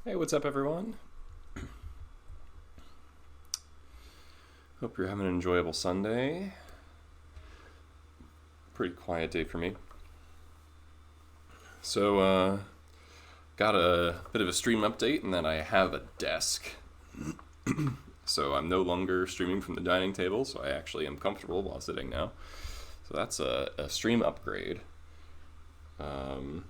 Hey, what's up, everyone? Hope you're having an enjoyable Sunday. Pretty quiet day for me. So, got a bit of a stream update, and then I have a desk. So I'm no longer streaming from the dining table, so I actually am comfortable while sitting now. So that's a stream upgrade. Um,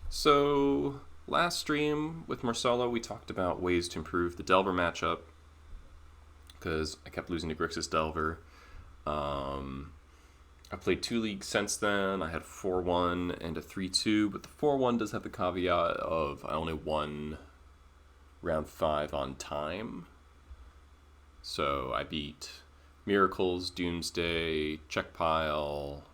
so last stream with Marcelo, we talked about ways to improve the Delver matchup because I kept losing to Grixis Delver. I played 2 leagues since then. I had 4-1 and a 3-2, but the 4-1 does have the caveat of I only won round 5 on time. So I beat Miracles, Doomsday, Checkpile,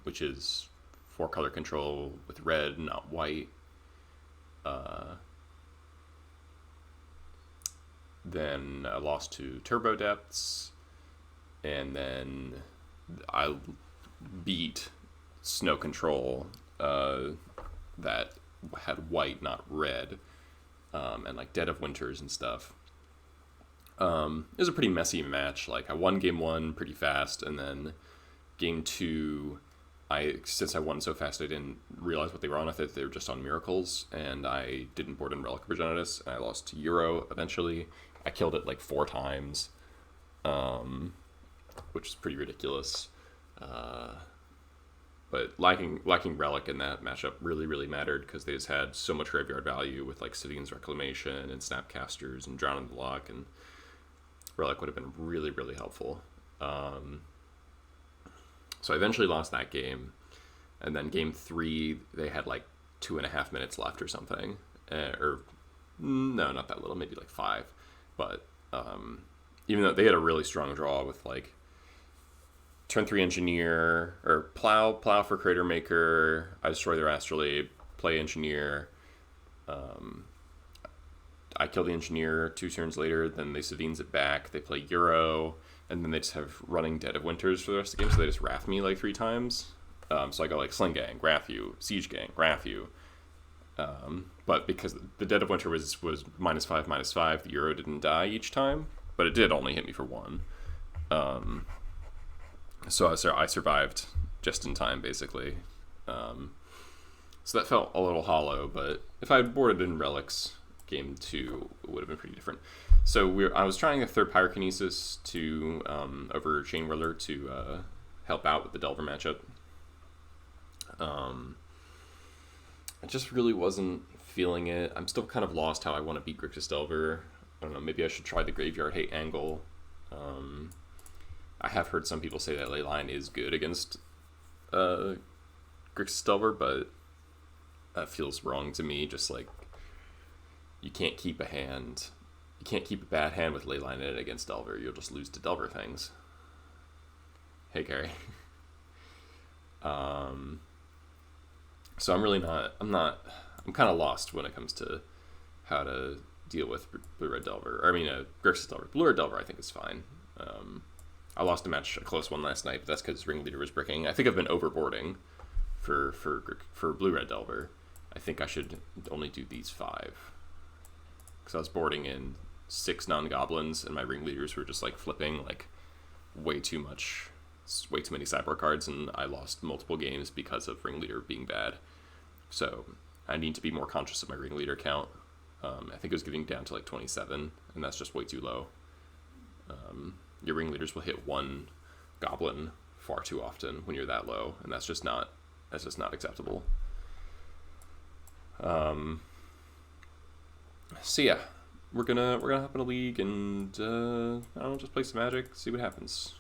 which is 4-color control with red, not white. Then I lost to Turbo Depths, and then I beat Snow Control that had white, not red, and like Dead of Winters and stuff. It was a pretty messy match. Like I won game 1 pretty fast, and then game 2, since I won so fast, I didn't realize what they were on. I thought they were just on Miracles, and I didn't board in Relic of Progenitus, and I lost to Euro eventually. I killed it like 4 times, which is pretty ridiculous. But lacking Relic in that matchup really mattered because they just had so much graveyard value with like Sidion's Reclamation and Snapcasters and Drown in the Lock, and Relic would have been really helpful. So I eventually lost that game, and then game 3 they had like 2.5 minutes left or something, or no, not that little, maybe like 5. But even though they had a really strong draw with like turn 3 Engineer, or plow for Crater Maker, I destroy their Astrolabe, play Engineer, I kill the Engineer 2 turns later, then they Savines it back, they play Euro, and then they just have running Dead of Winters for the rest of the game, so they just Wrath me like 3 times. So I go like Sling Gang, Wrath you, Siege Gang, Wrath you. But because the Dead of Winter was -5/-5, the Euro didn't die each time, but it did only hit me for 1. So I survived just in time, basically. So that felt a little hollow, but if I had boarded in Relics, game 2 would have been pretty different. So I was trying a third Pyrokinesis to over Chain Whirler to help out with the Delver matchup. I just really wasn't feeling it. I'm still kind of lost how I want to beat Grixis Delver. I don't know, maybe I should try the Graveyard Hate angle. I have heard some people say that Leyline is good against Grixis Delver, but that feels wrong to me. Just like, you can't keep a bad hand with Leyline in it against Delver. You'll just lose to Delver things. Hey, Gary. So I'm kind of lost when it comes to how to deal with Blue-Red Delver. Grixis Delver. Blue-Red Delver I think is fine. I lost a close one last night, but that's because Ringleader was bricking. I think I've been overboarding for Blue-Red Delver. I think I should only do these 5. Because I was boarding in 6 non-goblins, and my Ringleaders were just like flipping like way too many sideboard cards, and I lost multiple games because of Ringleader being bad. So I need to be more conscious of my Ringleader count. I think it was getting down to like 27, and that's just way too low. Your Ringleaders will hit 1 goblin far too often when you're that low, and that's just not acceptable. So yeah, we're gonna hop in a league and I don't know, just play some Magic, see what happens.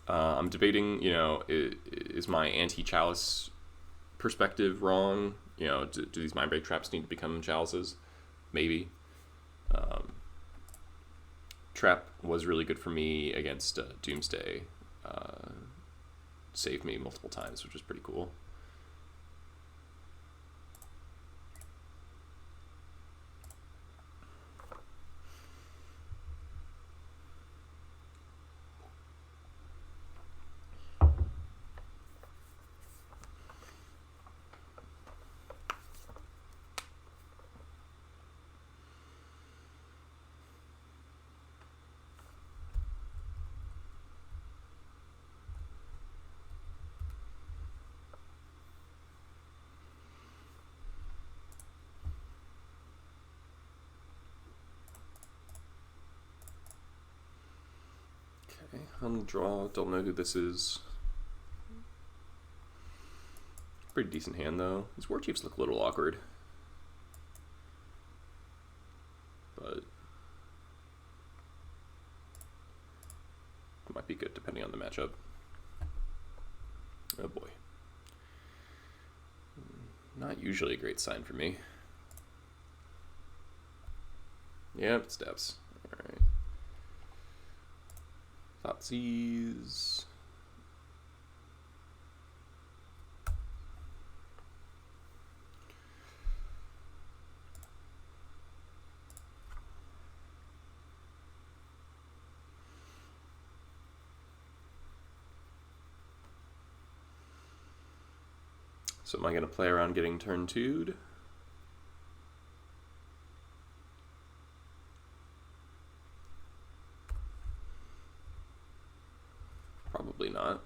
I'm debating, is my anti-Chalice perspective wrong? Do these Mind Break traps need to become chalices? Maybe. Trap was really good for me against Doomsday. Saved me multiple times, which was pretty cool. Okay, on the draw, don't know who this is. Pretty decent hand though. These war chiefs look a little awkward. But it might be good depending on the matchup. Oh boy. Not usually a great sign for me. Yep, steps. Alright. Thoughtseize. So am I going to play around getting turn 2'd? Probably not.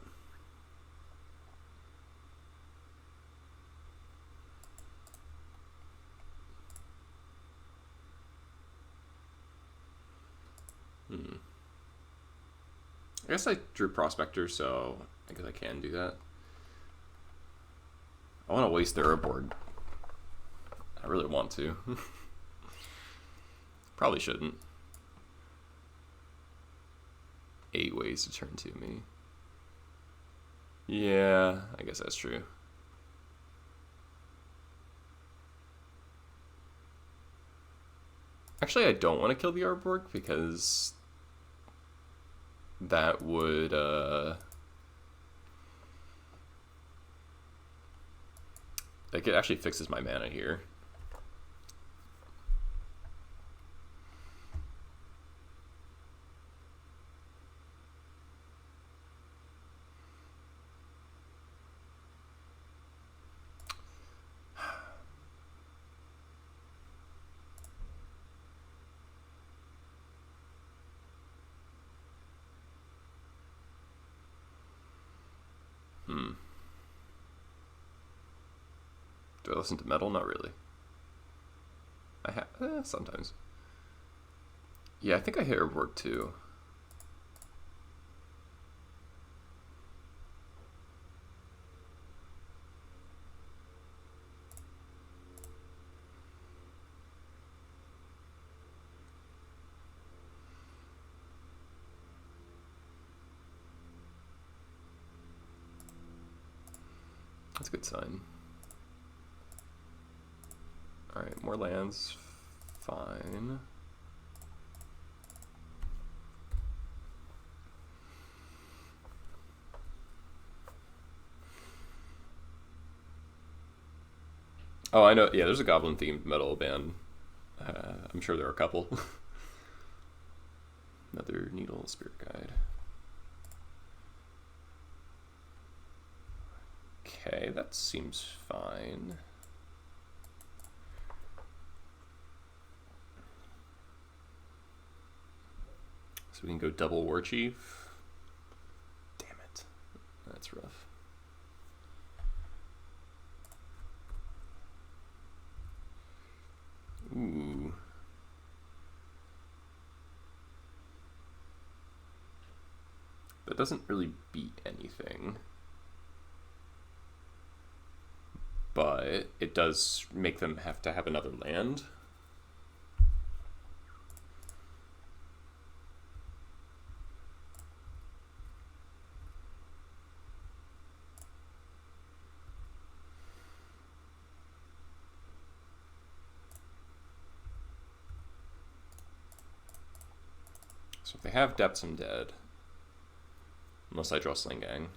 I guess I drew Prospector, so I guess I can do that. I want to waste their board. I really want to. Probably shouldn't. 8 ways to turn to me. Yeah, I guess that's true. Actually, I don't want to kill the Arborg because that would like it actually fixes my mana here. Do I listen to metal? Not really. I have sometimes. Yeah, I think I hit Herborg too. That's a good sign. Alright, more lands. Fine. Oh, I know. Yeah, there's a goblin-themed metal band. I'm sure there are a couple. Another needle spirit guide. Okay, that seems fine. So we can go double war chief. Damn it. That's rough. Ooh. That doesn't really beat anything. But it does make them have to have another land. So if they have depths, I'm dead. Unless I draw Sling Gang.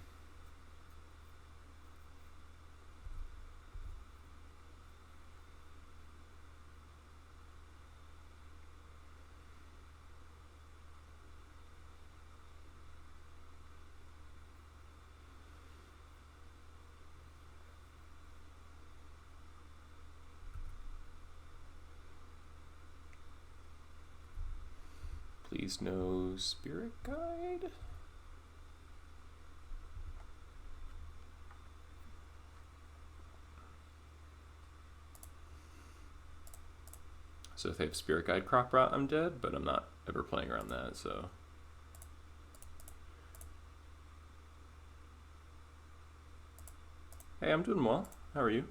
Please no spirit guide. So if they have spirit guide crop rot, I'm dead, but I'm not ever playing around that, so. Hey, I'm doing well. How are you?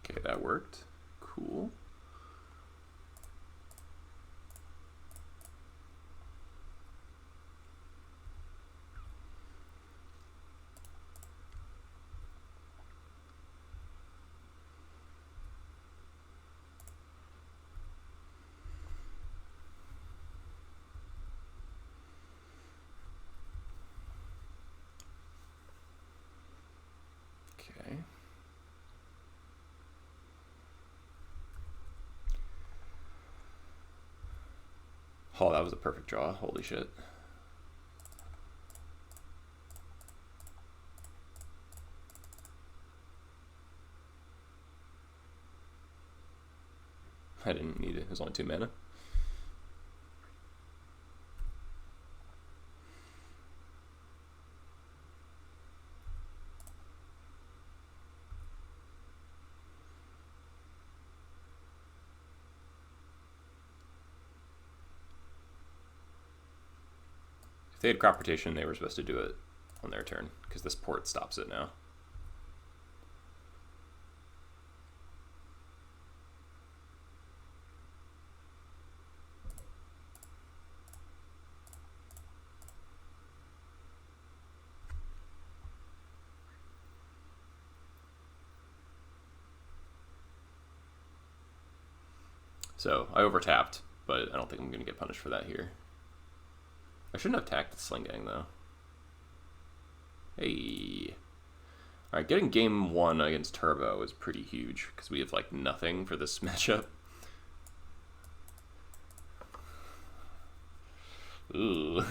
Okay, that worked. Cool. Okay. Oh, that was a perfect draw. Holy shit. I didn't need it. It was only 2 mana. If they had crop rotation, they were supposed to do it on their turn, because this port stops it now. So I overtapped, but I don't think I'm going to get punished for that here. I shouldn't have tacked the Sling Gang, though. Hey. Alright, getting game 1 against Turbo is pretty huge, because we have, like, nothing for this matchup. Ooh.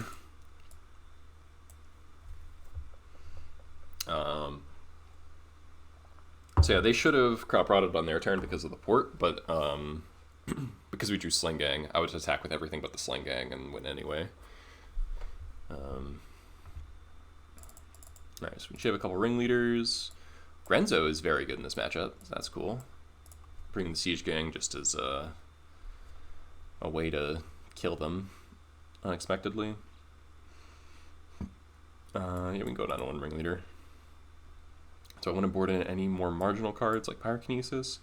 So yeah, they should have crop rotted on their turn because of the port, but because we drew Sling Gang, I would attack with everything but the Sling Gang and win anyway. Nice. We should have a couple ringleaders. Grenzo is very good in this matchup, so that's cool. Bringing the Siege Gang just as a way to kill them unexpectedly. Yeah, we can go down to 1 ringleader. So I want to board in any more marginal cards like Pyrokinesis.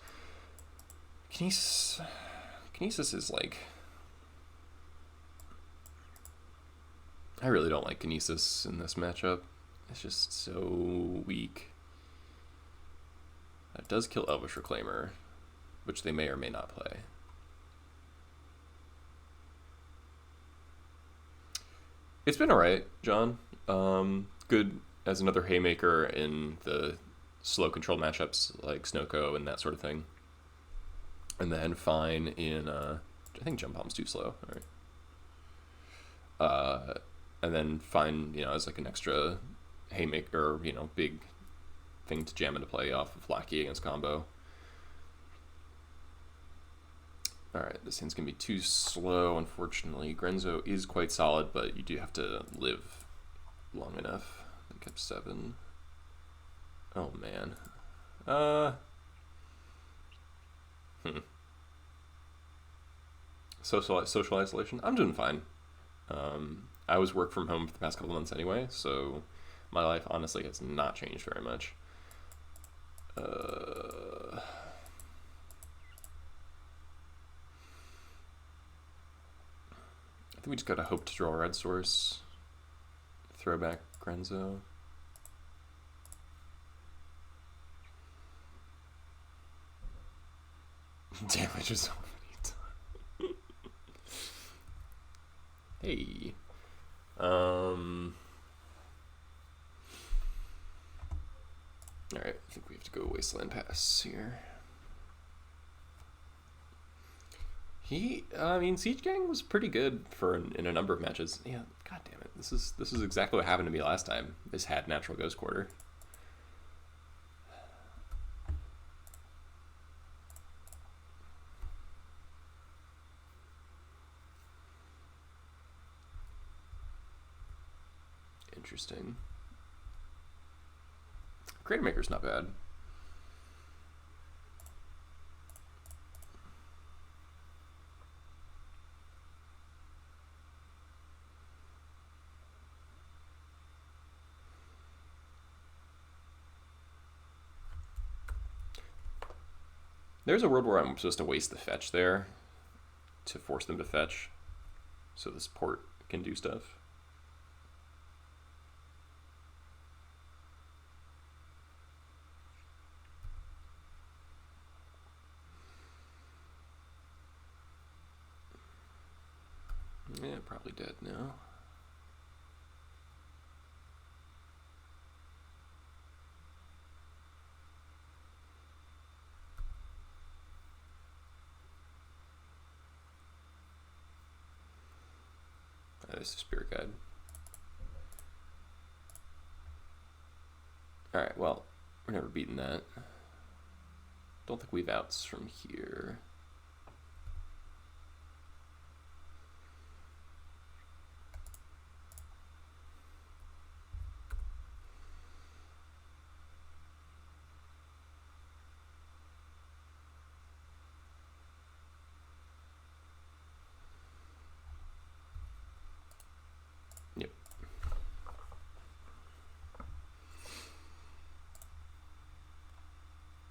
Kinesis is like... I really don't like Kinesis in this matchup. It's just so weak. It does kill Elvish Reclaimer, which they may or may not play. It's been alright, John. Good as another haymaker in the slow control matchups like Snowco and that sort of thing. And then fine in, I think Jump Bomb's too slow. Alright. And then fine, as like an extra haymaker, big thing to jam into play off of Lackey against combo. Alright, this thing's going to be too slow, unfortunately. Grenzo is quite solid, but you do have to live long enough. I kept 7. Oh, man. Social isolation? I'm doing fine. I was work from home for the past couple months anyway, so my life honestly has not changed very much. I think we just gotta hope to draw a red source. Throwback Grenzo. Damage is so many times. Hey. Alright, I think we have to go Wasteland Pass here. Siege Gang was pretty good in a number of matches. Yeah, god damn it. This is exactly what happened to me last time. This had Natural Ghost Quarter. Interesting. Creator Maker's not bad. There's a world where I'm supposed to waste the fetch there to force them to fetch, so this port can do stuff. Yeah, probably dead now. That is a spirit guide. Alright, well, we're never beating that. Don't think we have outs from here. Yep.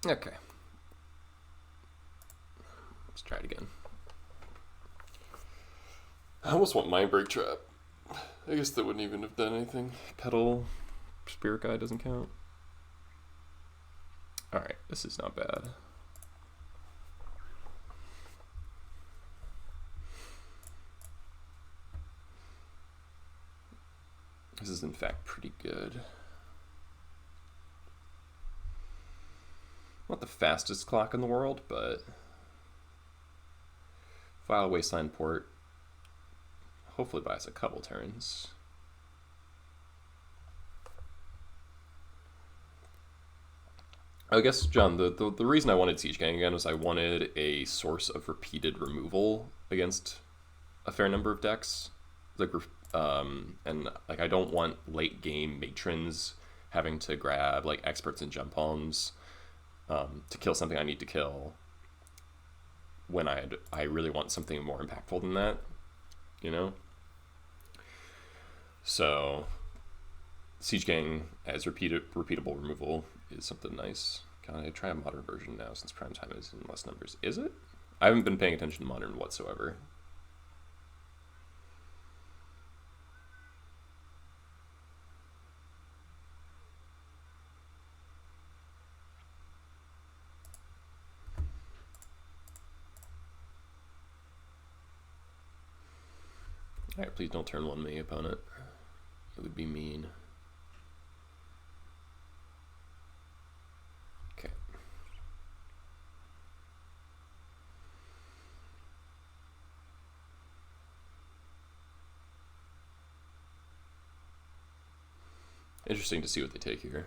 Okay. Let's try it again. I almost want Mind Break Trap. I guess that wouldn't even have done anything. Petal Spirit Guide doesn't count. Alright, this is not bad. This is in fact pretty good. Not the fastest clock in the world, but file Wasteland port. Hopefully buys a couple turns. I guess, John, the reason I wanted Siege Gang again was I wanted a source of repeated removal against a fair number of decks. Like, and like I don't want late game matrons having to grab like experts and jump homes to kill something I need to kill. When I really want something more impactful than that, you know. So, Siege Gang as repeatable removal is something nice. Can I try a modern version now since prime time is in less numbers? Is it? I haven't been paying attention to modern whatsoever. Alright, please don't turn one me, opponent. It would be mean. Okay. Interesting to see what they take here.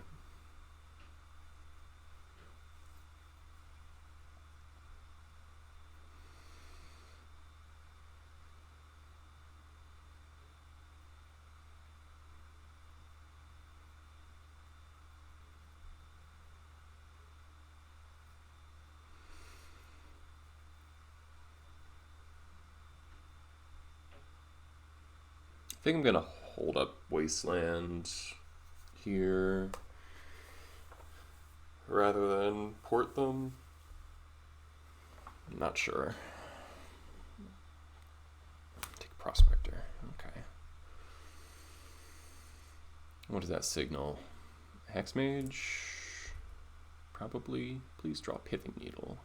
I think I'm gonna hold up Wasteland here rather than port them. I'm not sure. Take Prospector. Okay. What does that signal? Hexmage? Probably. Please draw Pithing Needle.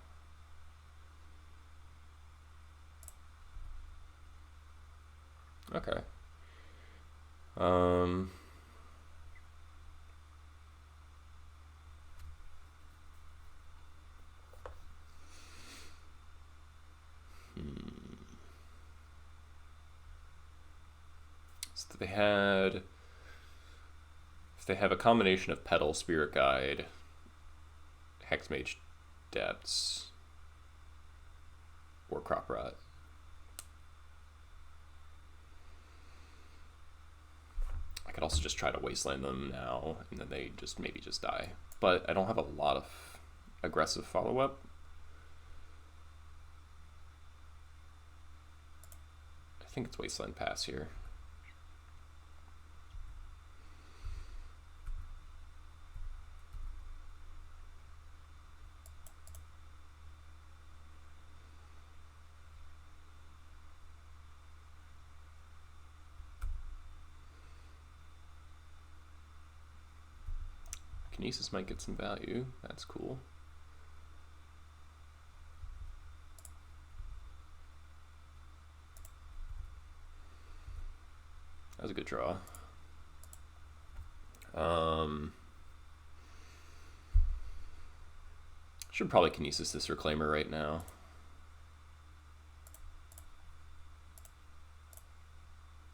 Okay. So if they have a combination of Petal, Spirit Guide, Hexmage Depths, or Crop Rot. I could also just try to Wasteland them now, and then they maybe just die. But I don't have a lot of aggressive follow-up. I think it's Wasteland Pass here. Kinesis might get some value. That's cool. That was a good draw. Should probably Kinesis this Reclaimer right now.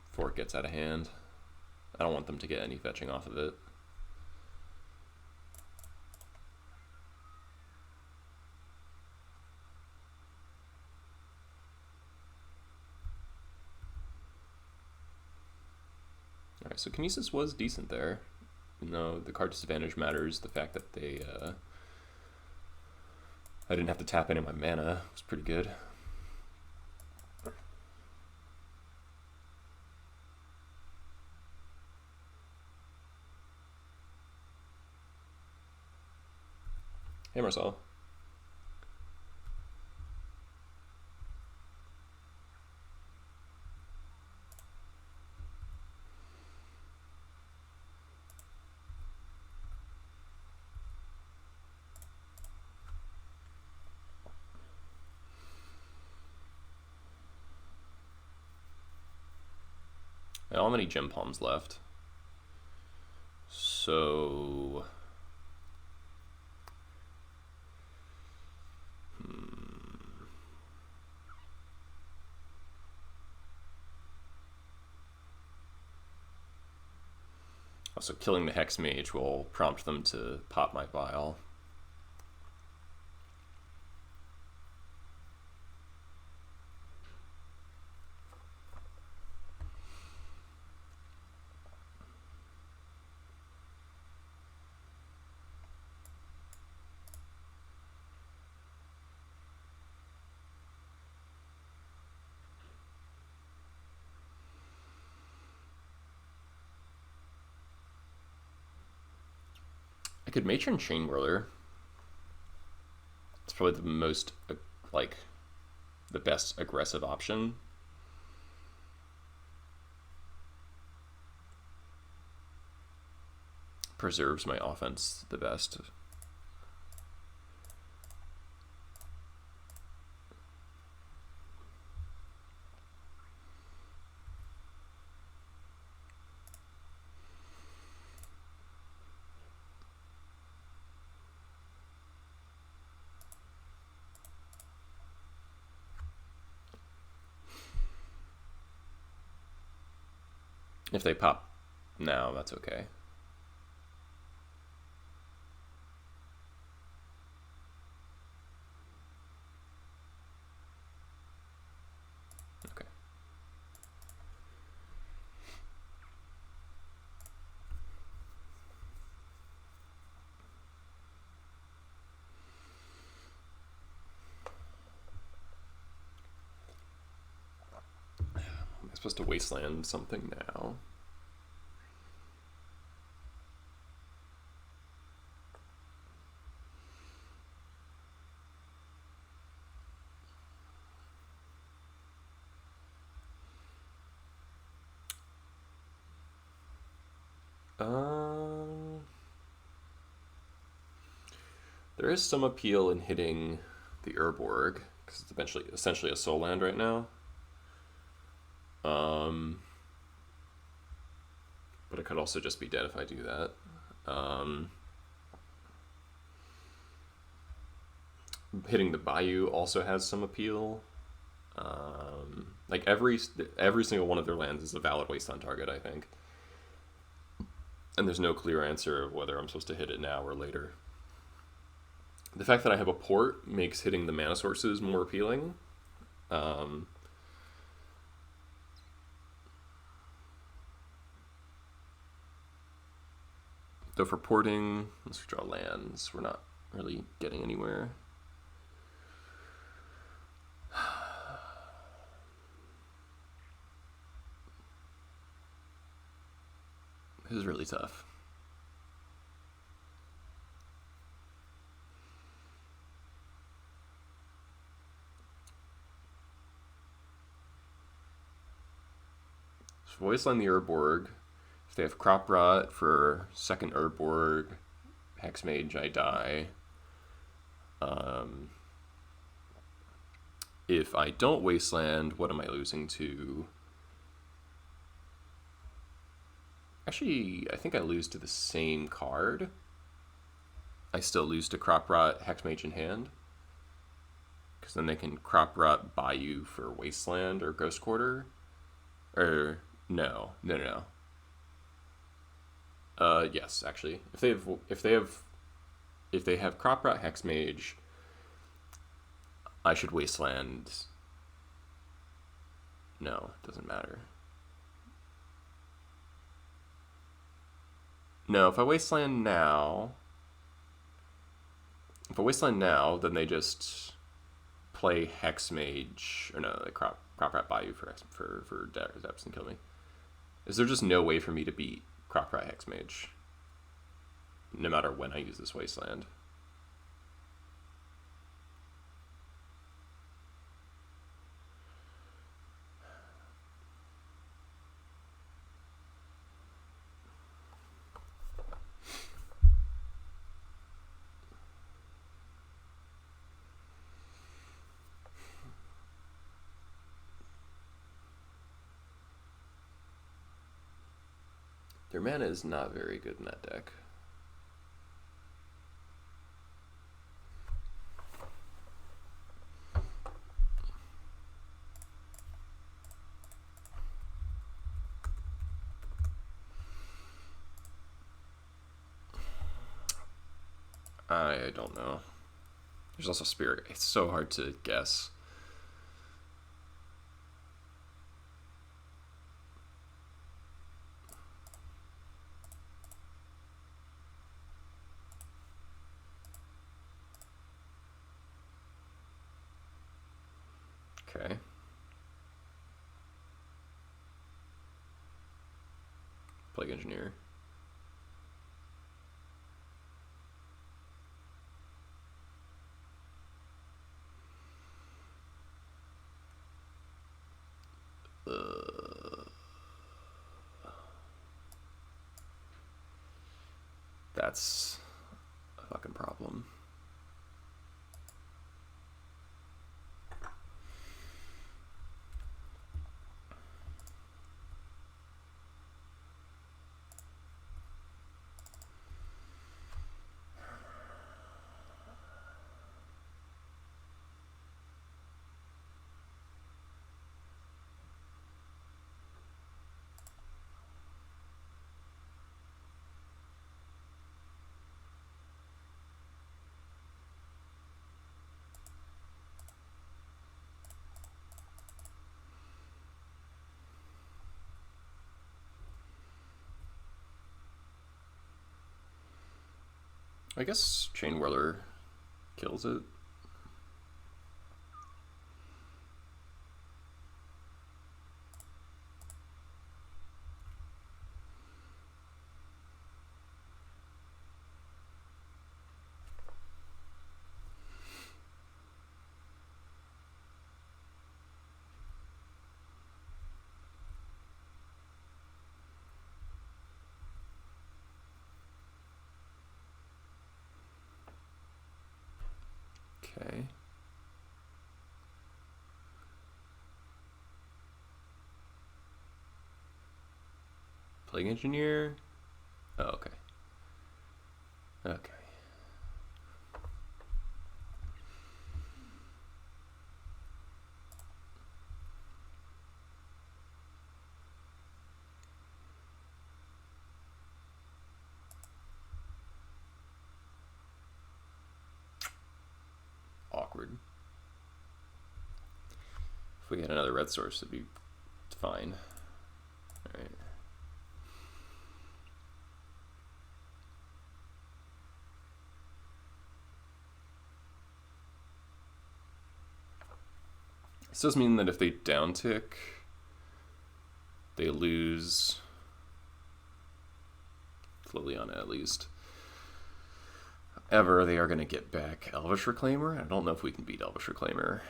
Before it gets out of hand. I don't want them to get any fetching off of it. Alright, so Kinesis was decent there. Even though the card disadvantage matters, the fact that they I didn't have to tap any of my mana was pretty good. Hey Marcel. I don't have any gem palms left. So also killing the Hex Mage will prompt them to pop my Vial. I could Matron Chain Whirler. It's probably the most, like, the best aggressive option. Preserves my offense the best. If they pop now, that's okay. Okay. Am I supposed to wasteland something now? There is some appeal in hitting the Urborg, because it's essentially a soul land right now. But it could also just be dead if I do that. Hitting the Bayou also has some appeal. Like every single one of their lands is a valid waste on target, I think. And there's no clear answer of whether I'm supposed to hit it now or later. The fact that I have a port makes hitting the mana sources more appealing. Though for porting, let's draw lands. We're not really getting anywhere. This is really tough. So Voiceline the Urborg. If they have Crop Rot for second Urborg, Hexmage, I die. If I don't Wasteland, what am I losing to? Actually, I think I lose to the same card. I still lose to Crop Rot, Hexmage in hand. Because then they can Crop Rot Bayou for Wasteland or Ghost Quarter. Or, no. Yes, actually. If they have Crop Rot Hexmage, I should Wasteland. No, it doesn't matter. No, if I Wasteland now, then they just play Hexmage, or no, they Crop Rat Bayou for Depths and kill me. Is there just no way for me to beat Crop Rat Hexmage, no matter when I use this Wasteland? Their mana is not very good in that deck. I don't know. There's also Spirit. It's so hard to guess. Okay. Plague Engineer. That's a fucking problem. I guess Chain Whirler kills it. Okay. Plague Engineer. Oh, okay. Okay. Awkward. If we had another red source, it'd be fine. Alright. This does mean that if they downtick, they lose Liliana at least. However, they are going to get back Elvish Reclaimer. I don't know if we can beat Elvish Reclaimer.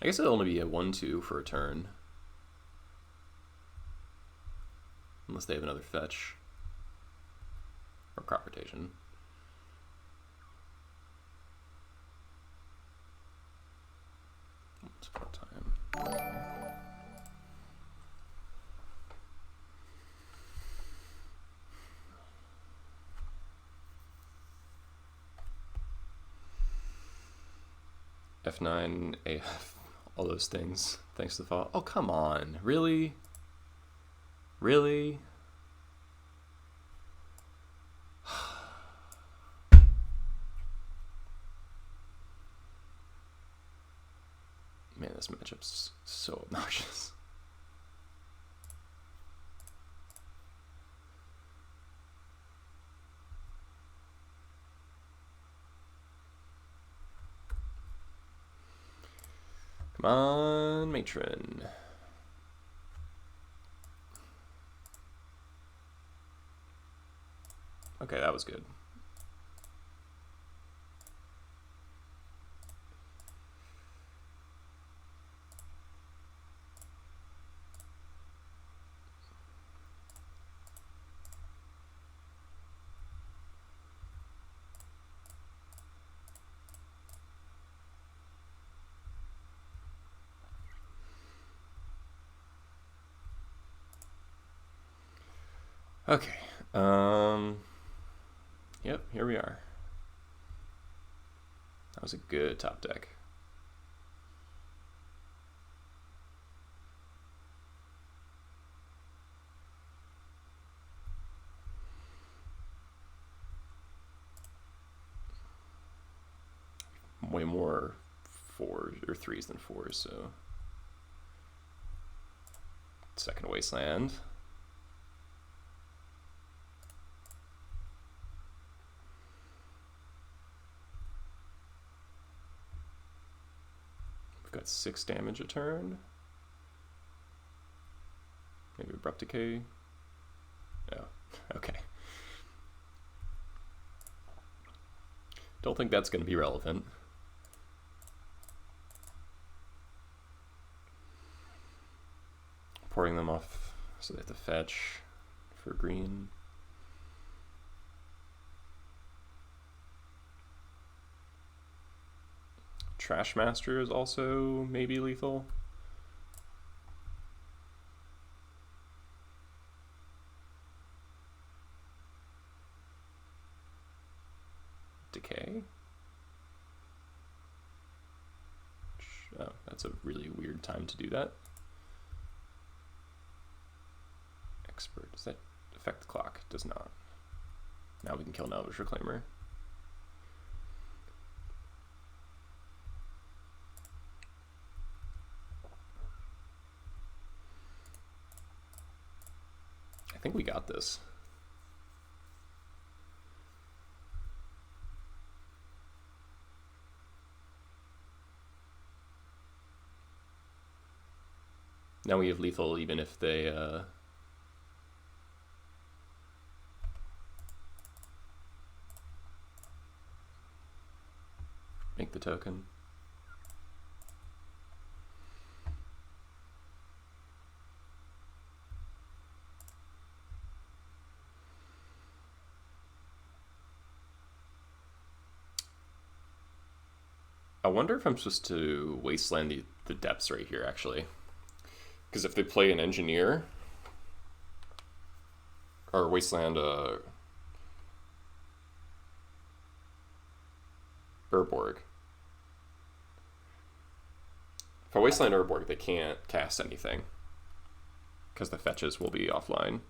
I guess it'll only be a 1/2 for a turn. Unless they have another fetch. Or crop rotation. What's part time? F9, AF, all those things. Thanks to the fall. Oh, come on. Really? Really? Man, this matchup's so obnoxious. Come on, matron. Okay, that was good. Okay. Yep, here we are. That was a good top deck. Way more 4s or 3s than 4s, so second wasteland. We've got 6 damage a turn. Maybe abrupt decay. No. Okay. Don't think that's going to be relevant. Porting them off so they have to fetch for green. Trash Master is also maybe lethal. Decay? Oh, that's a really weird time to do that. Expert, does that affect the clock? Does not. Now we can kill Nelvish Reclaimer. I think we got this. Now we have lethal even if they make the token. I wonder if I'm supposed to wasteland the depths right here, actually. Because if they play an engineer, or wasteland Urborg. If I wasteland Urborg, they can't cast anything. Because the fetches will be offline.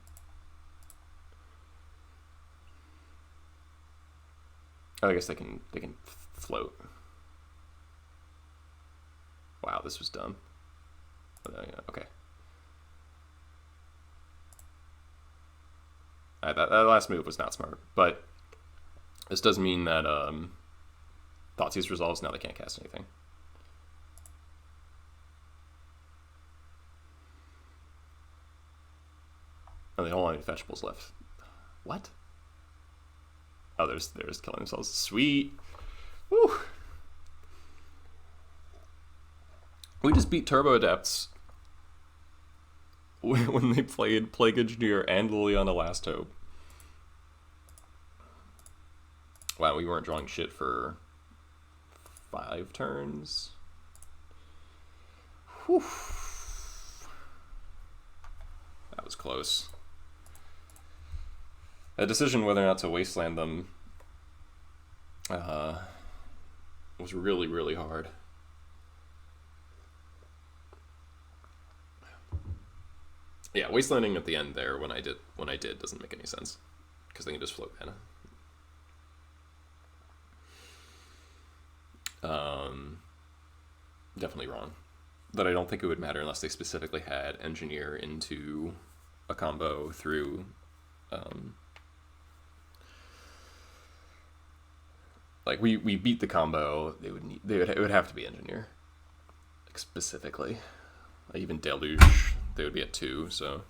Oh, I guess they can float. Wow, this was dumb. Okay. That last move was not smart, but this does mean that Thoughtseize resolves, now they can't cast anything. Oh, they don't want any fetchables left. What? Oh, they're just killing themselves. Sweet. Woo. We just beat Turbo Adepts when they played Plague Engineer and Liliana Last Hope. Wow, we weren't drawing shit for 5 turns. Whew. That was close. A decision whether or not to wasteland them was really, really hard. Yeah, wastelanding at the end there when I did doesn't make any sense because they can just float mana. Definitely wrong. But I don't think it would matter unless they specifically had engineer into a combo through like we beat the combo. It would have to be engineer, like specifically. Like even Deluge, they would be at 2. So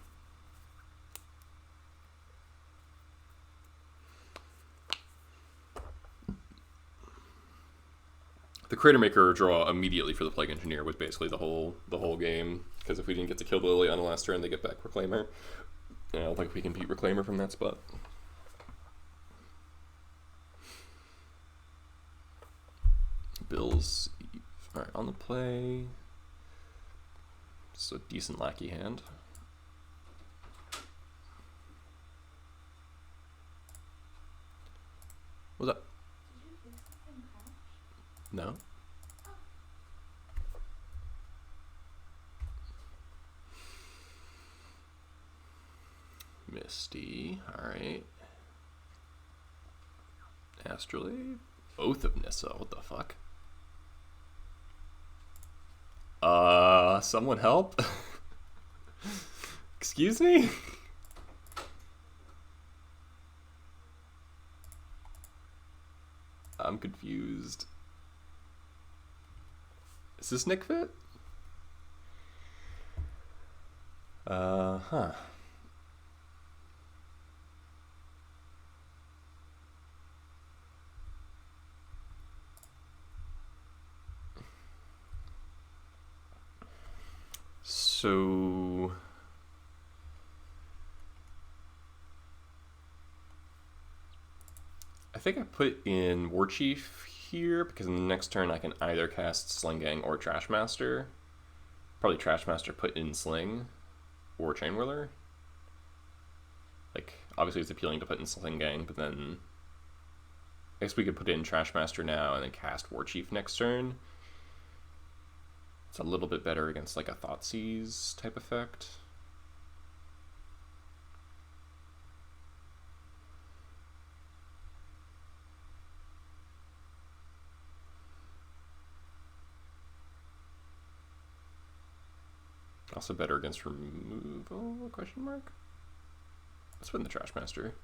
the Crater Maker draw immediately for the Plague Engineer was basically the whole game. Because if we didn't get to kill Lily on the last turn, they get back Reclaimer. And I don't think we can beat Reclaimer from that spot. Bill's Eve. Alright, on the play. It's a decent lackey hand. What's up? Did you fix the thing crash? No. Misty, alright. Astrolabe. Oath of Nissa, what the fuck? Someone help? Excuse me? I'm confused. Is this Nick Fit? Huh. So I think I put in War Chief here because in the next turn I can either cast Sling Gang or Trash Master. Probably Trash Master put in Sling or Chain Whirler. Like, obviously it's appealing to put in Sling Gang, but then I guess we could put in Trash Master now and then cast War Chief next turn. It's a little bit better against like a Thoughtseize type effect. Also better against removal, question mark? Let's put in the Trash Master.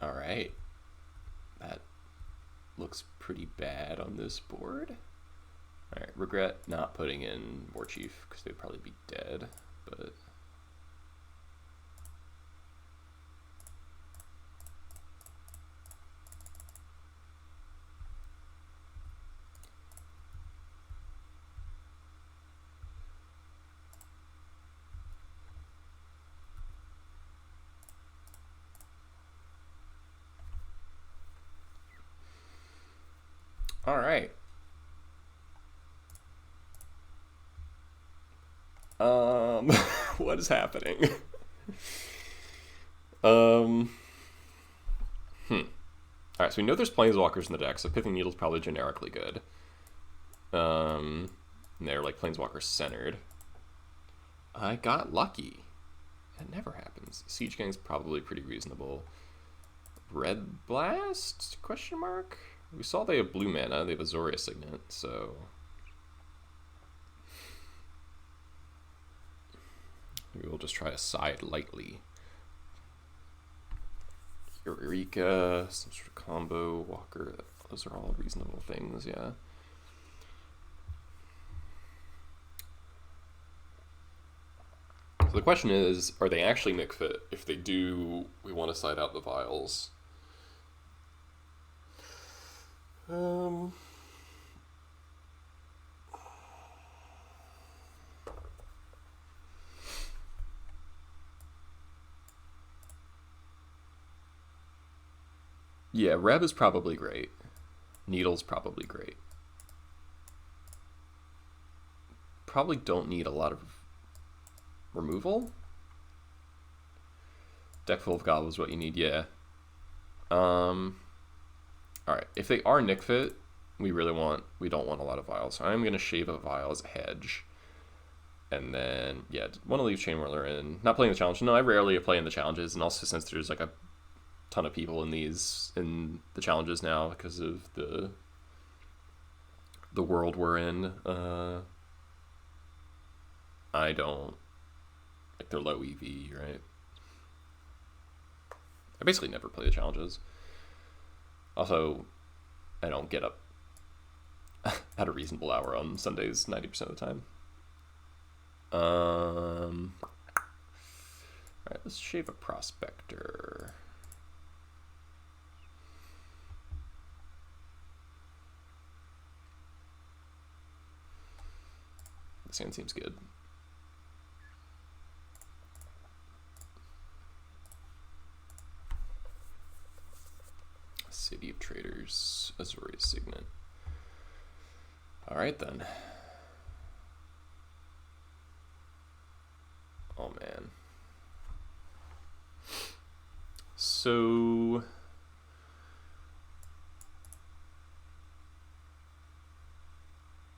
Alright. That looks pretty bad on this board. Alright, regret not putting in War Chief because they'd probably be dead, but all right. What is happening? All right, so we know there's Planeswalkers in the deck, so Pithing Needle's probably generically good. And they're like Planeswalker centered. I got lucky. That never happens. Siege Gang's probably pretty reasonable. Red Blast? Question mark? We saw they have blue mana, they have Azoria Signet, so maybe we'll just try a side lightly. Eureka, some sort of combo, Walker, those are all reasonable things, yeah. So the question is, are they actually Nick fit? If they do, we want to side out the vials. Yeah, Reb is probably great. Needle's probably great. Probably don't need a lot of removal. Deck full of Goblins is what you need, yeah. Alright, if they are Nick fit, we don't want a lot of vials. So I'm going to shave a vial as a hedge. And then, yeah, want to leave Chain Whirler in. Not playing the challenge. No, I rarely play in the challenges. And also since there's like a ton of people in the challenges now because of the world we're in, I don't, like, they're low EV, right? I basically never play the challenges. Also, I don't get up at a reasonable hour on Sundays 90% of the time. Alright, let's shave a Prospector. This hand seems good. City of Traders, Azorius Signet. Alright then. Oh man. So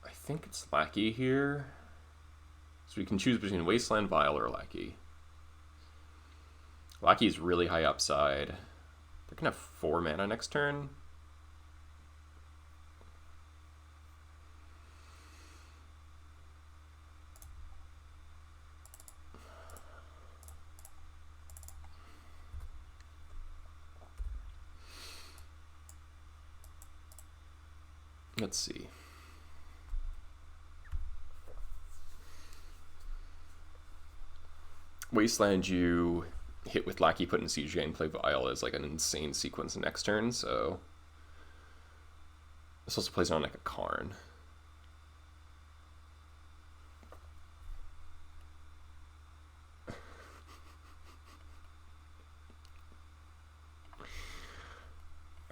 I think it's Lackey here. So we can choose between Wasteland, Vial, or Lackey. Lackey's really high upside. They're gonna have 4 mana next turn. Let's see. Wasteland, you hit with Lackey, put in CJ, and play Vial as like an insane sequence next turn, so this also plays on like a Karn.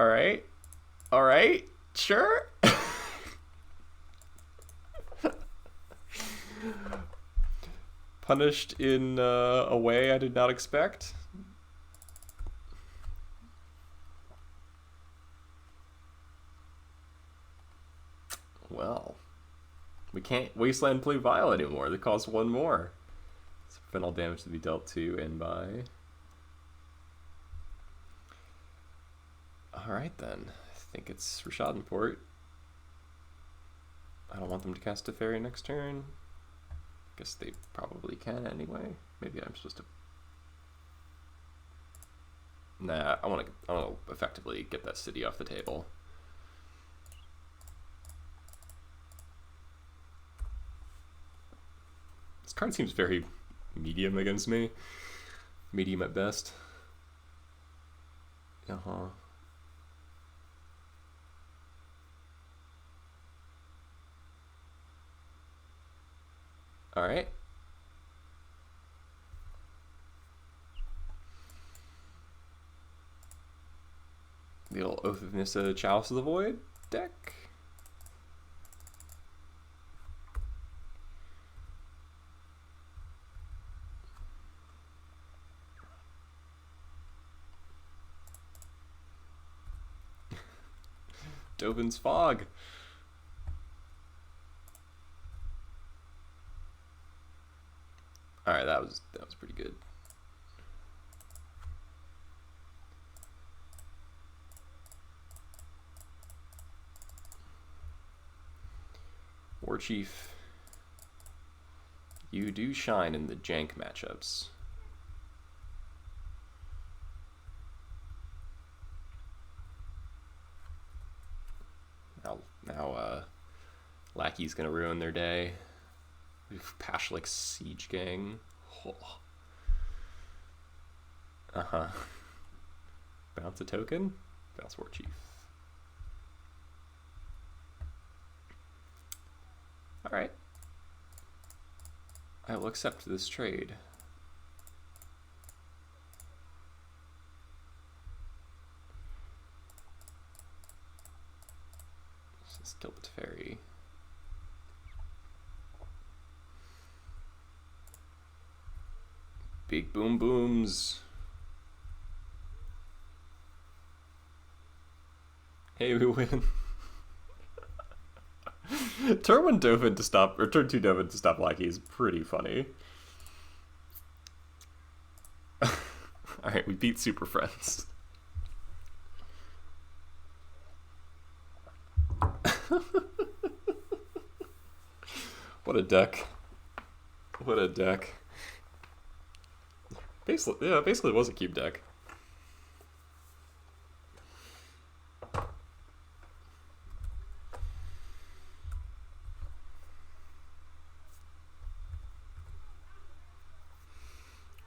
Alright. Alright. Sure. Punished in a way I did not expect. Well, we can't Wasteland play Vial anymore. They cost 1 more. So prevent all damage to be dealt to and by. Alright then. I think it's Rishadenport. I don't want them to cast a fairy next turn. Guess they probably can anyway. Maybe I'm supposed to. Nah, I want to effectively get that city off the table. This card seems very medium against me. Medium at best. Uh-huh. Alright. The old Oath of Nissa Chalice of the Void deck. Dovin's Fog. Alright, that was pretty good. War Chief, you do shine in the jank matchups. Now Lackey's gonna ruin their day. We've Pashlik Siege Gang. Oh. Uh-huh. Bounce a token. Bounce War Chief. Alright. I will accept this trade. Stilbit Fairy. Big boom booms. Hey, we win. Turn 1 Dovin to stop, or turn 2 Dovin to stop Lackey is pretty funny. Alright, we beat Superfriends. What a deck. What a deck. Basically, yeah, basically it was a cube deck.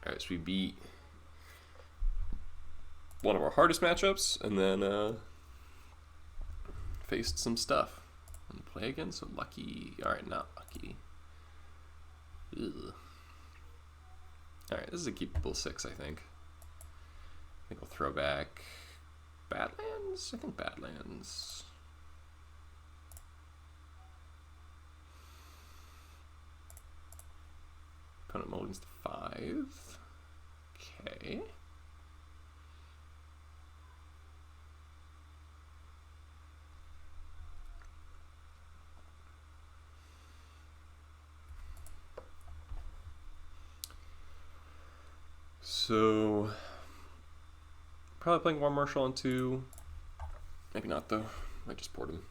Alright, so we beat one of our hardest matchups, and then faced some stuff. And play again, so lucky. Alright, not lucky. Ugh. Alright, this is a keepable 6, I think. I think we'll throw back Badlands? I think Badlands. Opponent mulligans to 5. Okay. So, probably playing War Marshal on 2. Maybe not though. Might just port him.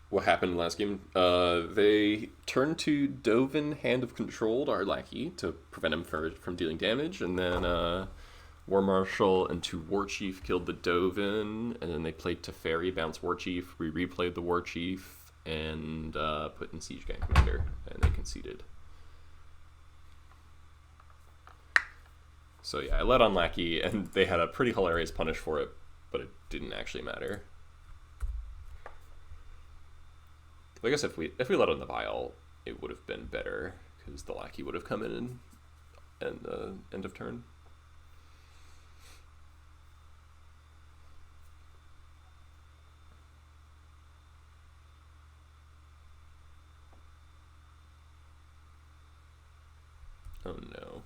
What happened last game? They turned to Dovin, Hand of Controlled, our lackey, to prevent him from dealing damage, and then War Marshal into War Chief killed the Dovin, and then they played Teferi, bounce War Chief. We replayed the War Chief and put in Siege Gang Commander, and they conceded. So yeah, I led on lackey, and they had a pretty hilarious punish for it, but it didn't actually matter. I guess if we let on the vial, it would have been better because the lackey would have come in and end of turn. Oh no.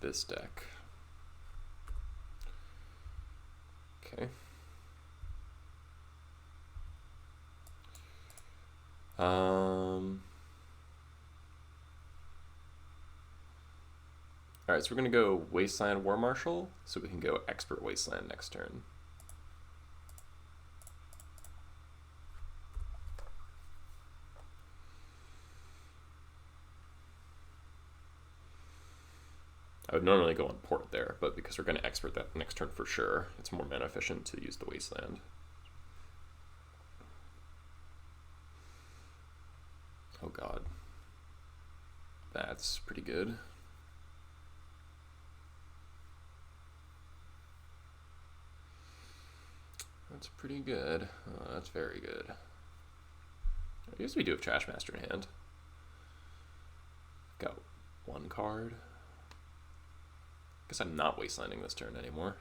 This deck. Okay. Alright, so we're gonna go Wasteland War Marshal, so we can go Expert Wasteland next turn. I would normally go on port there, but because we're going to expert that next turn for sure, it's more mana efficient to use the Wasteland. Oh god. That's pretty good. That's pretty good. Oh, that's very good. I guess we do have Trash Master in hand. Got one card. Guess I'm not wastelanding this turn anymore.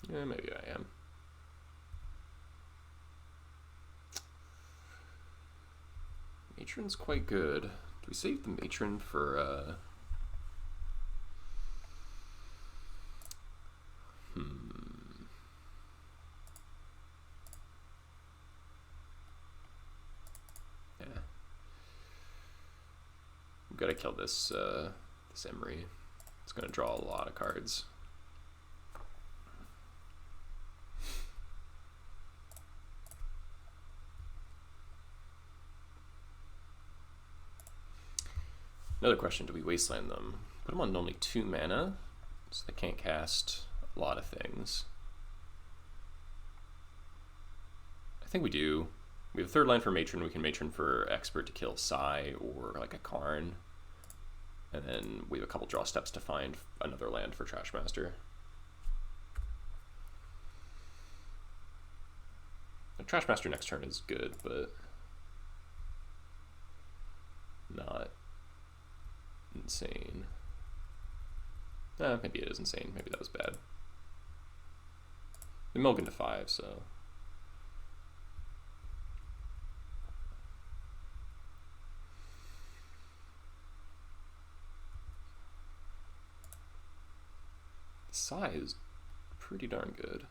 Yeah, maybe I am. Matron's quite good. Do we save the Matron for gotta kill this this Emery. It's gonna draw a lot of cards. Another question, do we wasteland them? Put them on only 2 mana, so they can't cast a lot of things. I think we do. We have a 3rd line for Matron. We can Matron for Expert to kill Sai or like a Karn. And then we have a couple draw steps to find another land for Trashmaster. The Trashmaster next turn is good, but not insane. Maybe it is insane. Maybe that was bad. They Mulligan to 5, so. Sai is pretty darn good.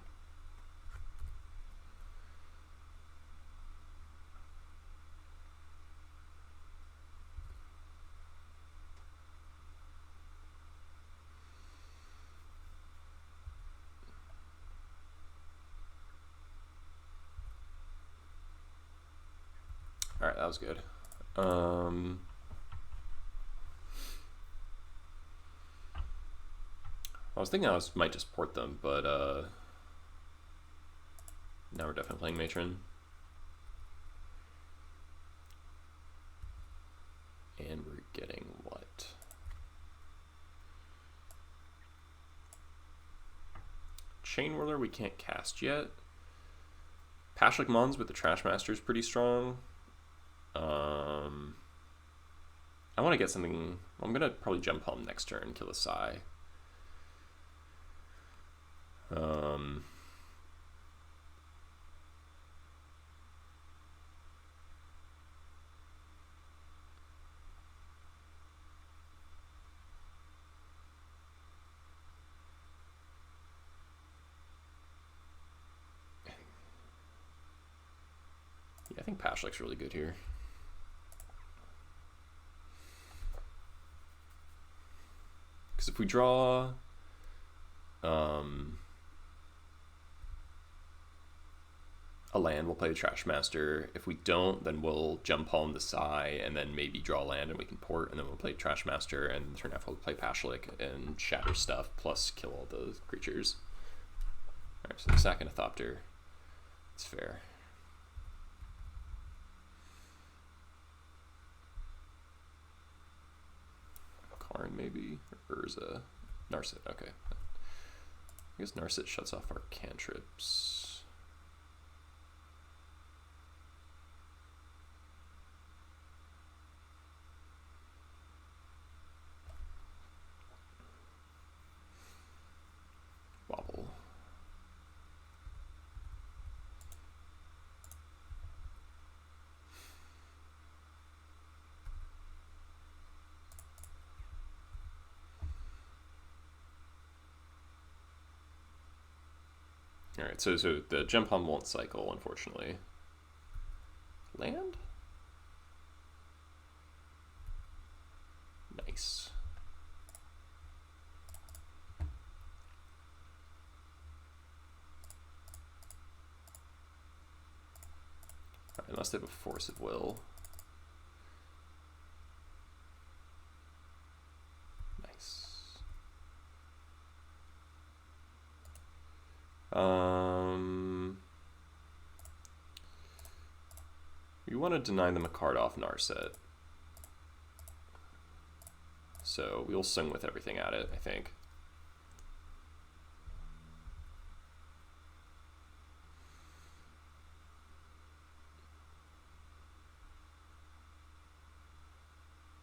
All right, that was good. I was thinking might just port them, but now we're definitely playing Matron. And we're getting what? Chain Whirler we can't cast yet. Pashlik Mons with the Trashmaster is pretty strong. I want to get something. I'm gonna probably jump home next turn, kill a Sai. Yeah, I think Pashlik's really good here. Because if we draw a land, we'll play the Trashmaster. If we don't, then we'll jump home the Sai and then maybe draw land and we can port, and then we'll play Trashmaster, and turn after we'll play Pashlik and shatter stuff plus kill all the creatures. Alright, so the second Athopter. It's fair. Karn maybe? Or Urza? Narset, okay. I guess Narset shuts off our cantrips. Wobble. Alright, so the jump home won't cycle, unfortunately. Land? Nice. Alright, unless they have a Force of Will. Nice. We want to deny them a card off Narset. So we'll swing with everything at it, I think.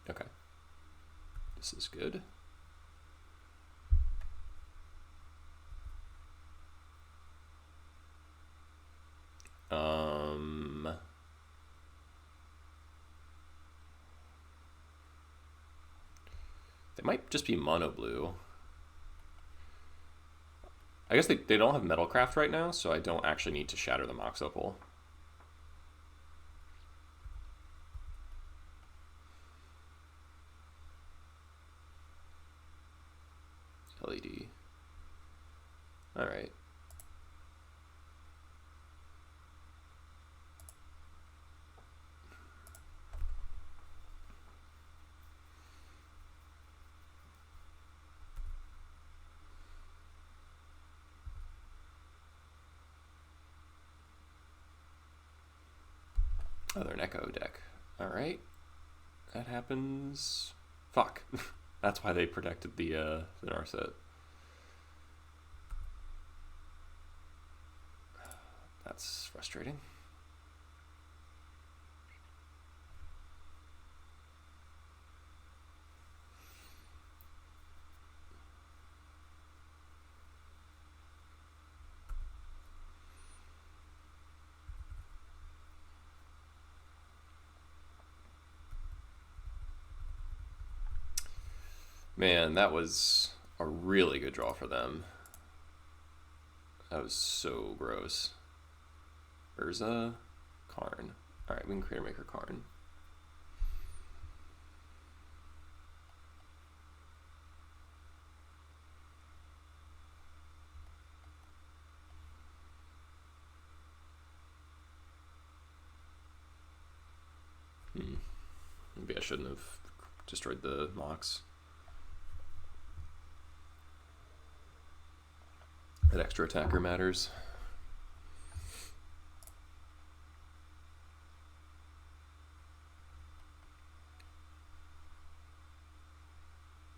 Okay. This is good. They might just be mono blue. I guess they don't have Metalcraft right now, so I don't actually need to shatter the Mox Opal. LED. Alright. Oh, they're an Echo deck. Alright. That happens. Fuck. That's why they protected the Narset. That's frustrating. Man, that was a really good draw for them. That was so gross. Urza, Karn. Alright, we can Creator Maker Karn. Maybe I shouldn't have destroyed the Mox. That extra attacker matters.